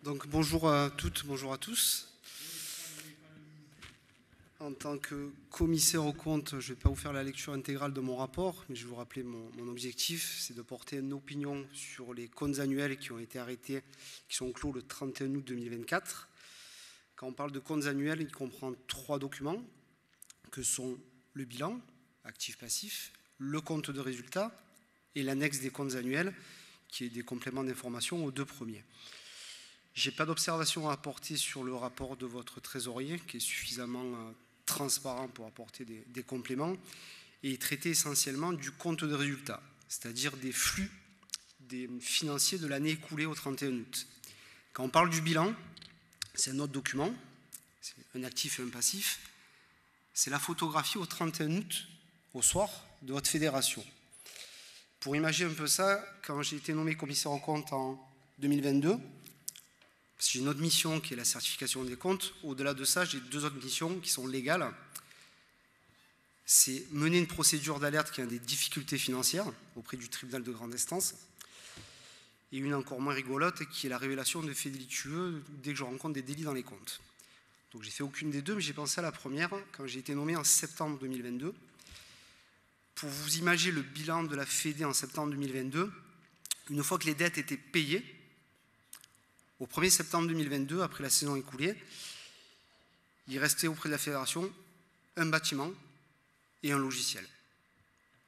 Donc bonjour à toutes, bonjour à tous. En tant que commissaire aux comptes, je ne vais pas vous faire la lecture intégrale de mon rapport, mais je vais vous rappeler mon objectif, c'est de porter une opinion sur les comptes annuels qui ont été arrêtés, qui sont clos le 31 août 2024. Quand on parle de comptes annuels, il comprend 3 documents, que sont le bilan, actif-passif, le compte de résultat et l'annexe des comptes annuels, qui est des compléments d'information aux 2 premiers. Je n'ai pas d'observation à apporter sur le rapport de votre trésorier, qui est suffisamment transparent pour apporter des compléments, et il traitait essentiellement du compte de résultat, c'est-à-dire des flux financiers de l'année écoulée au 31 août. Quand on parle du bilan, c'est un autre document, c'est un actif et un passif, c'est la photographie au 31 août, au soir, de votre fédération. Pour imaginer un peu ça, quand j'ai été nommé commissaire aux comptes en 2022, j'ai une autre mission qui est la certification des comptes. Au-delà de ça, j'ai 2 autres missions qui sont légales. C'est mener une procédure d'alerte qui a des difficultés financières auprès du tribunal de grande instance. Et une encore moins rigolote qui est la révélation de faits délictueux dès que je rencontre des délits dans les comptes. Donc j'ai fait aucune des 2, mais j'ai pensé à la première quand j'ai été nommé en septembre 2022. Pour vous imaginer le bilan de la Fédé en septembre 2022, une fois que les dettes étaient payées, au 1er septembre 2022, après la saison écoulée, il restait auprès de la fédération un bâtiment et un logiciel.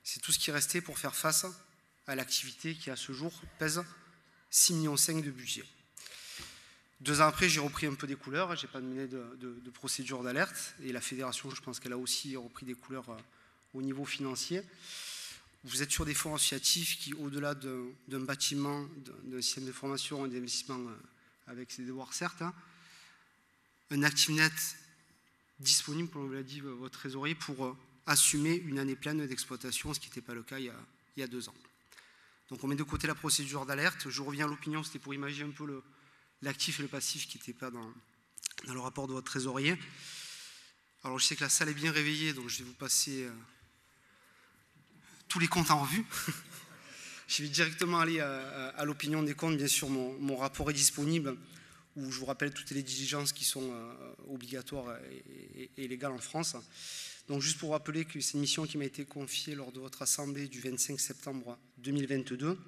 C'est tout ce qui restait pour faire face à l'activité qui, à ce jour, pèse 6,5 millions de budget. 2 ans après, j'ai repris un peu des couleurs, je n'ai pas mené de procédure d'alerte, et la fédération, je pense qu'elle a aussi repris des couleurs au niveau financier. Vous êtes sur des fonds associatifs qui, au-delà d'un bâtiment, d'un système de formation et d'investissement avec ses devoirs certes, un actif net disponible, comme vous l'a dit votre trésorier, pour assumer une année pleine d'exploitation, ce qui n'était pas le cas il y a 2 ans. Donc on met de côté la procédure d'alerte. Je reviens à l'opinion, c'était pour imaginer un peu l'actif et le passif qui n'étaient pas dans le rapport de votre trésorier. Alors je sais que la salle est bien réveillée, donc je vais vous passer tous les comptes en revue. Je vais directement aller à l'opinion des comptes. Bien sûr, mon rapport est disponible, où je vous rappelle toutes les diligences qui sont obligatoires et légales en France. Donc juste pour rappeler que c'est une mission qui m'a été confiée lors de votre assemblée du 25 septembre 2022.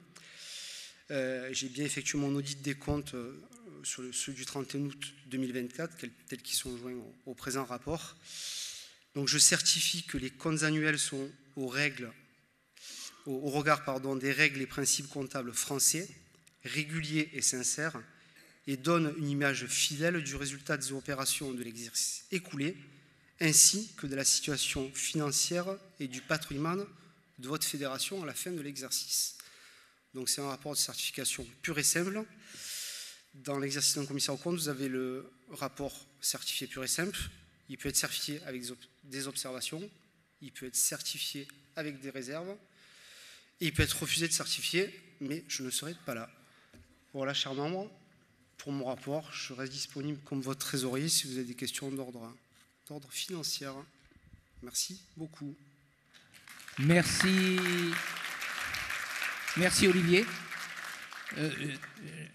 J'ai bien effectué mon audit des comptes sur ceux du 31 août 2024, tels qu'ils sont joints au présent rapport. Donc je certifie que les comptes annuels sont au regard des règles et principes comptables français, réguliers et sincères, et donnent une image fidèle du résultat des opérations de l'exercice écoulé, ainsi que de la situation financière et du patrimoine de votre fédération à la fin de l'exercice. Donc c'est un rapport de certification pur et simple. Dans l'exercice d'un commissaire aux comptes, vous avez le rapport certifié pur et simple. Il peut être certifié avec des observations, il peut être certifié avec des réserves, et il peut être refusé de certifier, mais je ne serai pas là. Voilà, chers membres, pour mon rapport, je reste disponible comme votre trésorier si vous avez des questions d'ordre financier. Merci beaucoup. Merci. Merci Olivier.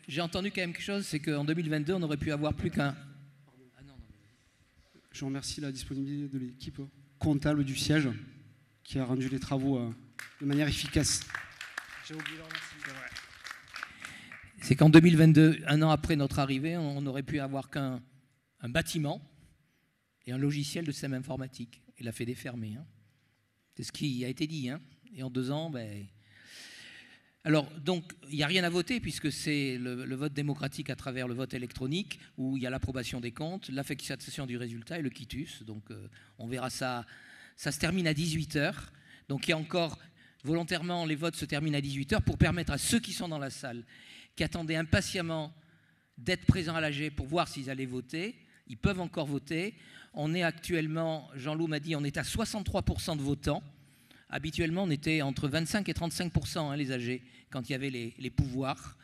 J'ai entendu quand même quelque chose, c'est qu'en 2022, on aurait pu avoir plus qu'un... Je remercie la disponibilité de l'équipe comptable du siège qui a rendu les travaux de manière efficace. J'ai oublié de remercier. C'est qu'en 2022, 1 an après notre arrivée, on aurait pu avoir qu'un bâtiment et un logiciel de système informatique. Et la Fédé fermée. C'est ce qui a été dit. Et en 2 ans, Alors, donc, il n'y a rien à voter puisque c'est le vote démocratique à travers le vote électronique où il y a l'approbation des comptes, l'affectation du résultat et le quitus. Donc, on verra ça. Ça se termine à 18h. Donc, il y a encore, volontairement, les votes se terminent à 18h pour permettre à ceux qui sont dans la salle, qui attendaient impatiemment d'être présents à l'AG pour voir s'ils allaient voter. Ils peuvent encore voter. On est actuellement, Jean-Loup m'a dit, on est à 63% de votants. Habituellement, on était entre 25 et 35% les AG quand il y avait les pouvoirs.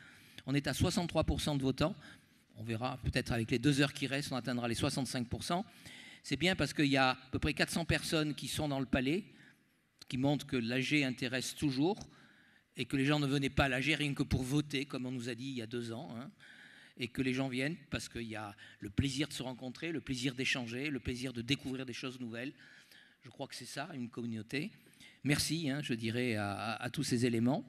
On est à 63% de votants. On verra peut-être avec les 2 heures qui restent, on atteindra les 65%. C'est bien parce qu'il y a à peu près 400 personnes qui sont dans le palais, qui montrent que l'AG intéresse toujours et que les gens ne venaient pas à l'AG rien que pour voter, comme on nous a dit il y a 2 ans. et que les gens viennent parce qu'il y a le plaisir de se rencontrer, le plaisir d'échanger, le plaisir de découvrir des choses nouvelles. Je crois que c'est ça, une communauté. Merci, je dirais, à tous ces éléments.